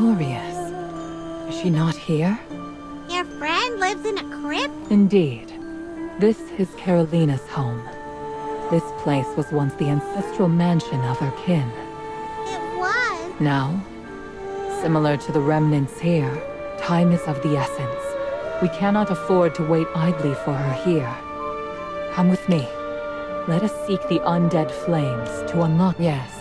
curious. Is she not here? Your friend lives in a crypt? Indeed. This is Carolina's home. This place was once the ancestral mansion of her kin. It was. Now, similar to the remnants here, time is of the essence. We cannot afford to wait idly for her here. Come with me. Let us seek the undead flames to unlock... Yes.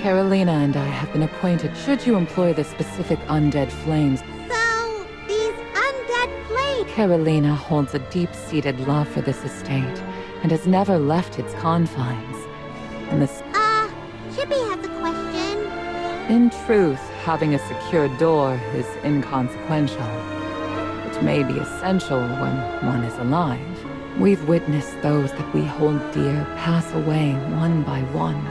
Carolina and I have been acquainted. Should you employ the specific undead flames... So, these undead flames... Carolina holds a deep-seated love for this estate, and has never left its confines. And this... Chippy has a question. In truth, having a secure door is inconsequential. It may be essential when one is alive. We've witnessed those that we hold dear pass away one by one.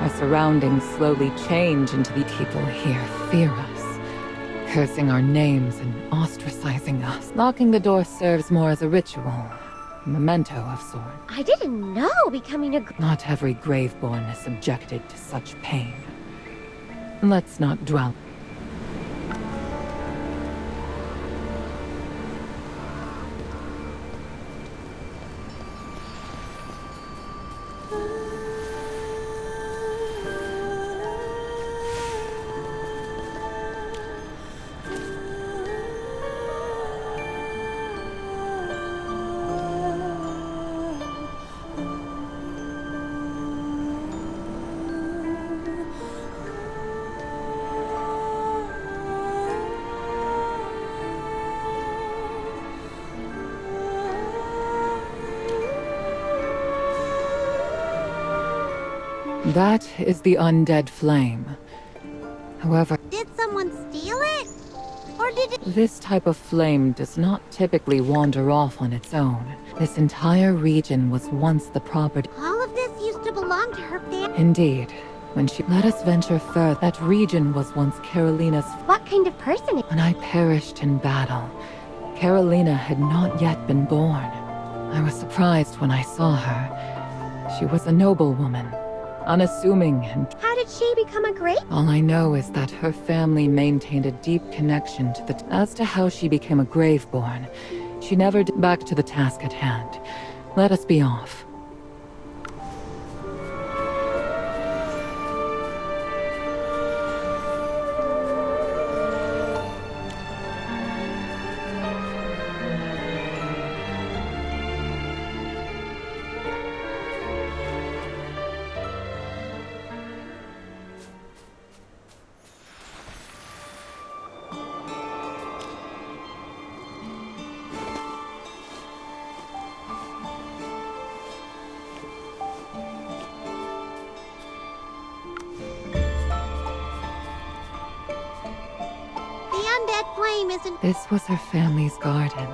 Our surroundings slowly change into the people here fear us, cursing our names and ostracizing us. Locking the door serves more as a ritual, a memento of sorts. I didn't know becoming a... Not every graveborn is subjected to such pain. Let's not dwell. That is the undead flame. However, Did someone steal it? Or did it... this type of flame does not typically wander off on its own. This entire region was once the property... All of this used to belong to her family. Indeed. When she... Let us venture further. That region was once Carolina's... What kind of person is... When I perished in battle, Carolina had not yet been born. I was surprised when I saw her. She was a noblewoman, unassuming and... How did she become a great... All I know is that her family maintained a deep connection to the... As to how she became a graveborn, she never did... Back to the task at hand. Let us be off. Undead flame isn't... This was her family's garden.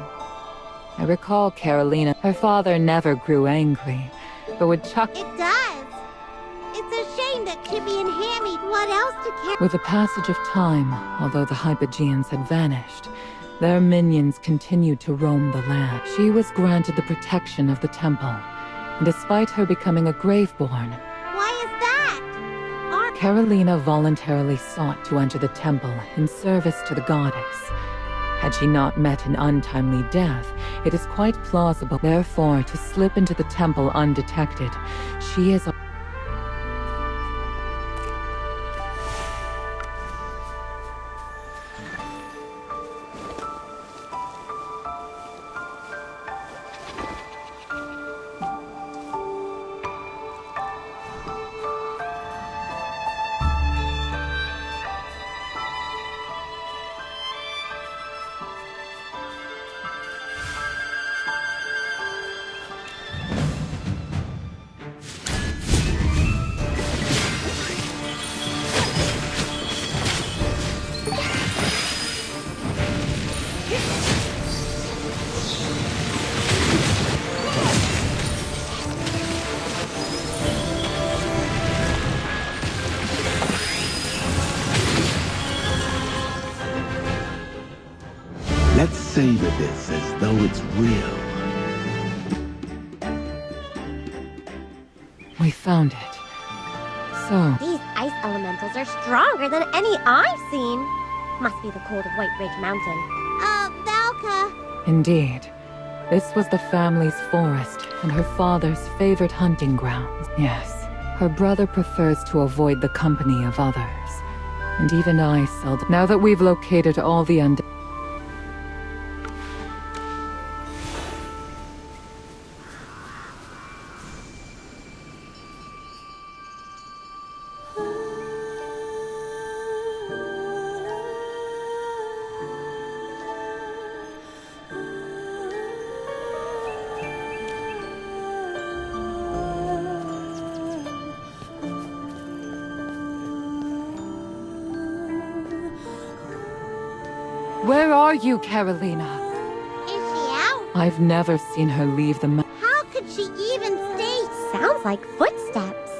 I recall Carolina. Her father never grew angry, but would chuck... It does. It's a shame that Chippy and Hammy... What else to care... With the passage of time, although the Hypogeans had vanished, their minions continued to roam the land. She was granted the protection of the temple, and despite her becoming a graveborn... Why is that? Carolina voluntarily sought to enter the temple in service to the goddess. Had she not met an untimely death, it is quite plausible, therefore, to slip into the temple undetected. She is a... Let's savor this as though it's real. We found it. So, These ice elementals are stronger than any I've seen. Must be the cold of White Ridge Mountain. Valka. Indeed. This was the family's forest and her father's favorite hunting grounds. Yes, her brother prefers to avoid the company of others. And even I seldom... Now that we've located all the undead... Where are you, Carolina? Is she out? I've never seen her leave the How could she even stay? Sounds like footsteps.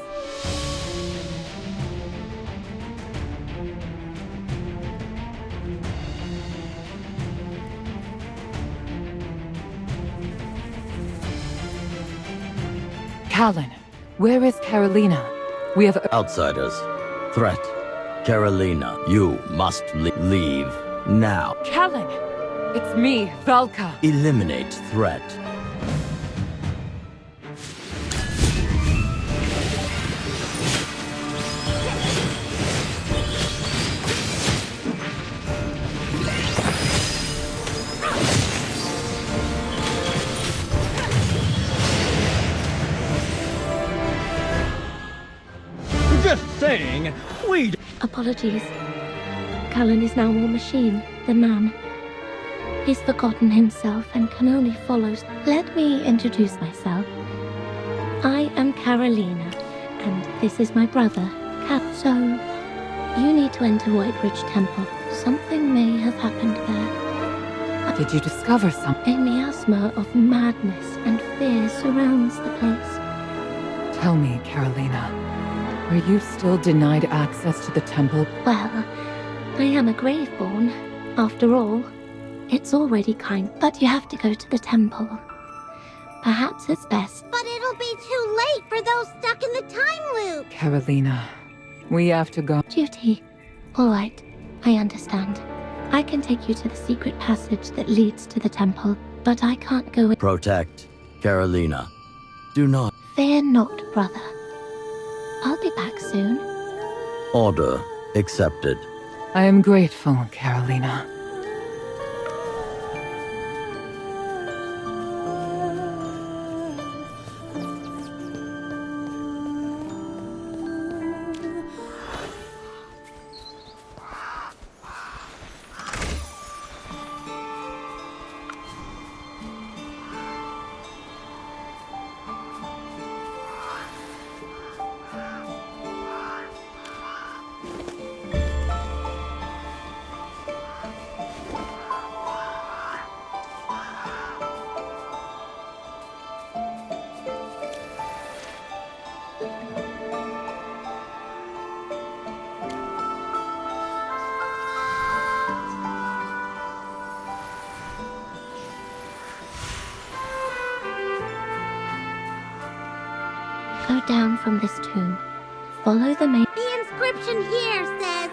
Callan, where is Carolina? We have... Outsiders. Threat. Carolina, you must leave now. Callan! It's me, Valka. Eliminate threat. Just saying, we... Apologies. Callan is now more machine than man. He's forgotten himself and can only follow. Let me introduce myself. I am Carolina, and this is my brother, Cal. So, you need to enter White Ridge Temple. Something may have happened there. Did you discover something? A miasma of madness and fear surrounds the place. Tell me, Carolina. Are you still denied access to the temple? Well, I am a graveborn. After all, it's already kind, but you have to go to the temple. Perhaps it's best. But it'll be too late for those stuck in the time loop. Carolina, we have to go. Duty. All right, I understand. I can take you to the secret passage that leads to the temple, but I can't go in. Protect. Carolina. Do not. Fear not, brother. I'll be back soon. Order accepted. I am grateful, Carolina. Go down from this tomb. Follow the main... The inscription here says,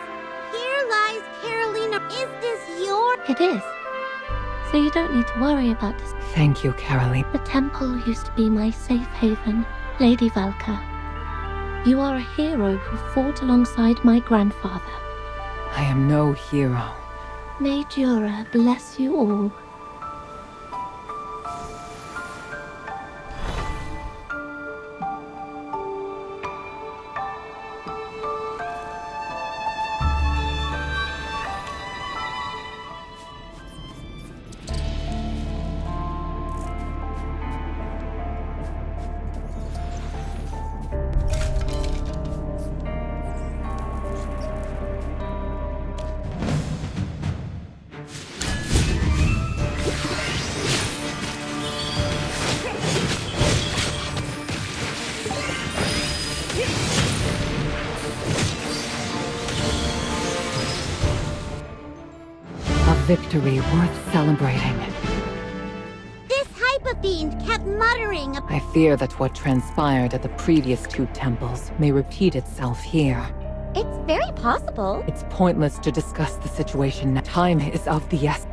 "Here lies Carolina." Is this your... It is. So you don't need to worry about this. Thank you, Carolina. The temple used to be my safe haven, Lady Valka. You are a hero who fought alongside my grandfather. I am no hero. May Jura bless you all. Victory worth celebrating. This hypofiend kept muttering. I fear that what transpired at the previous two temples may repeat itself here. It's very possible. It's pointless to discuss the situation now. Time is of the essence.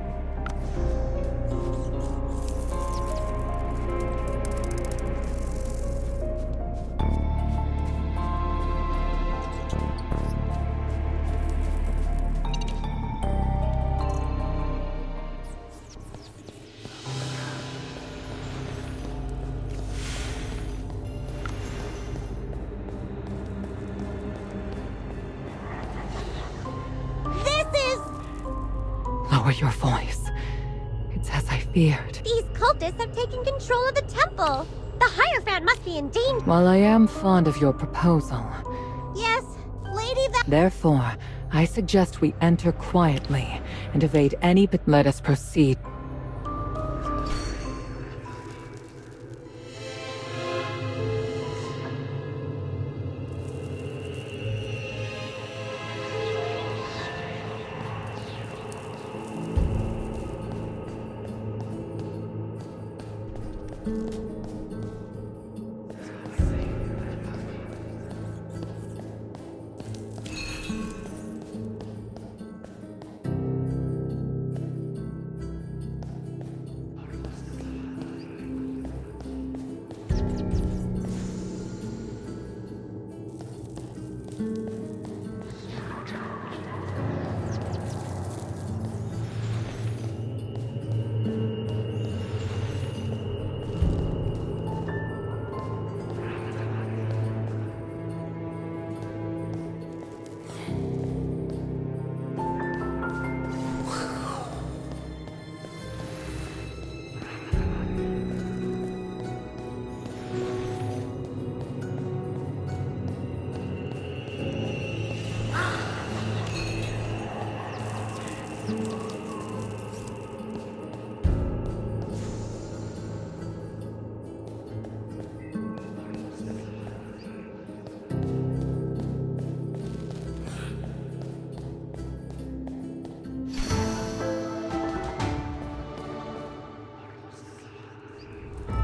Lower your voice. It's as I feared. These cultists have taken control of the temple. The Hierophant must be in danger. While I am fond of your proposal, Yes, Lady therefore, I suggest we enter quietly and evade any but let us proceed.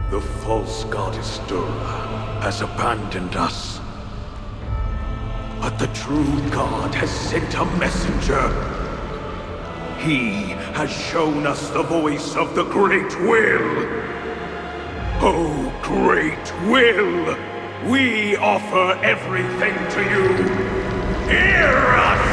The false goddess Dura has abandoned us. But the true God has sent a messenger. He has shown us the voice of the Great Will. Oh, Great Will! We offer everything to you. Hear us!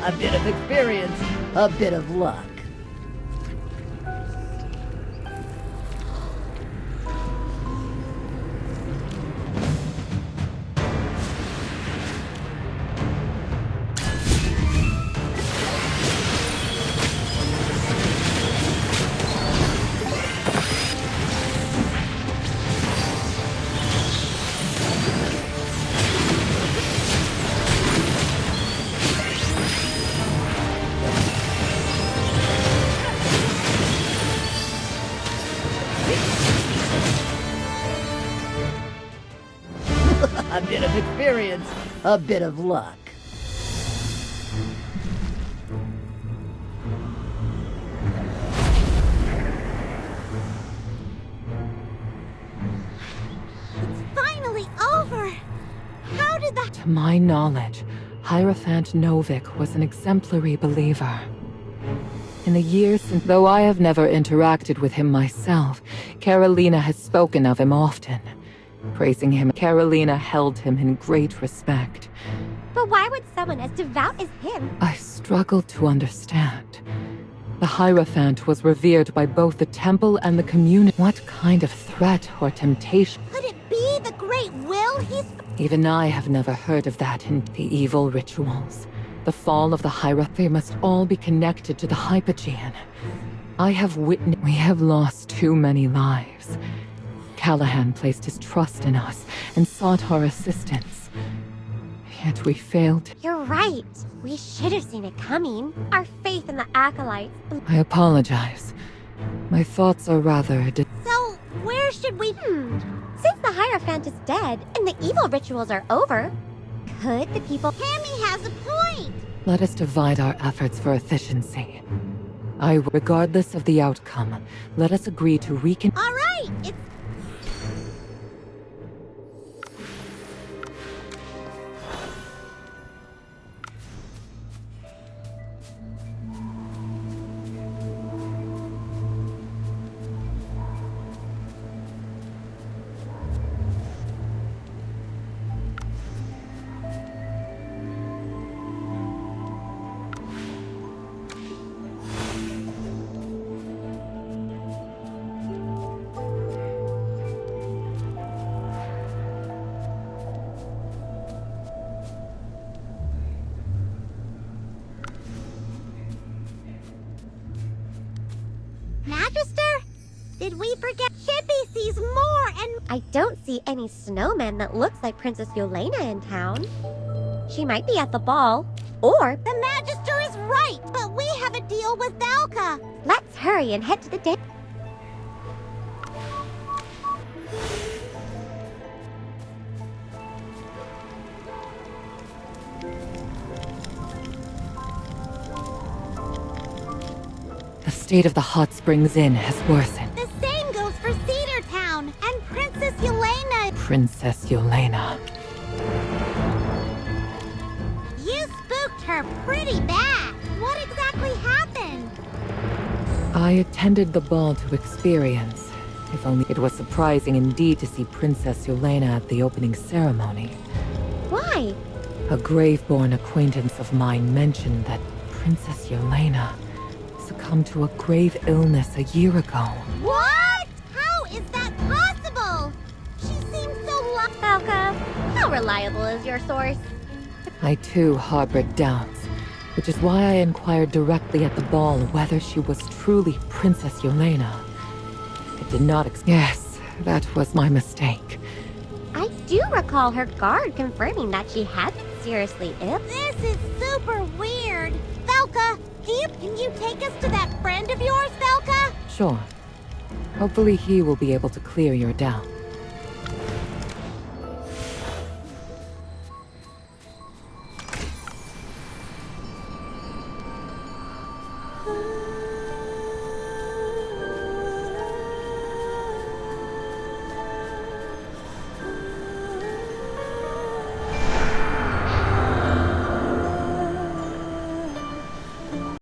A bit of experience, a bit of luck. A bit of experience, a bit of luck. It's finally over! How did that... To my knowledge, Hierophant Novik was an exemplary believer. In the years since, though I have never interacted with him myself, Carolina has spoken of him often. Praising him, Carolina held him in great respect. But why would someone as devout as him? I struggle to understand. The Hierophant was revered by both the temple and the community. What kind of threat or temptation? Could it be the great will he's... Even I have never heard of that in the evil rituals. The fall of the Hierophant, they must all be connected to the Hypogean. I have witnessed... We have lost too many lives. Callahan placed his trust in us and sought our assistance. Yet we failed. You're right. We should have seen it coming. Our faith in the acolytes... I apologize. My thoughts are rather... So, where should we... Since the Hierophant is dead and the evil rituals are over, could the people... Cammy has a point! Let us divide our efforts for efficiency. Regardless of the outcome, let us agree to All right, it's... Magister? Did we forget? Chippy sees more and... I don't see any snowmen that looks like Princess Yolena in town. She might be at the ball. Or... The Magister is right, but we have a deal with Valka. Let's hurry and head to the dance. The state of the hot springs inn has worsened. The same goes for Cedar Town and Princess Yolena. Princess Yolena. You spooked her pretty bad. What exactly happened? I attended the ball to experience. If only it was surprising indeed to see Princess Yolena at the opening ceremony. Why? A graveborn acquaintance of mine mentioned that Princess Yolena succumbed to a grave illness a year ago. What? How is that possible? She seems so Valka, how reliable is your source? I too harbored doubts, which is why I inquired directly at the ball whether she was truly Princess Yolena. It did not Yes, that was my mistake. I do recall her guard confirming that she had been seriously ill. This is super weird. Valka, can you take us to that friend of yours, Valka? Sure. Hopefully he will be able to clear your doubts.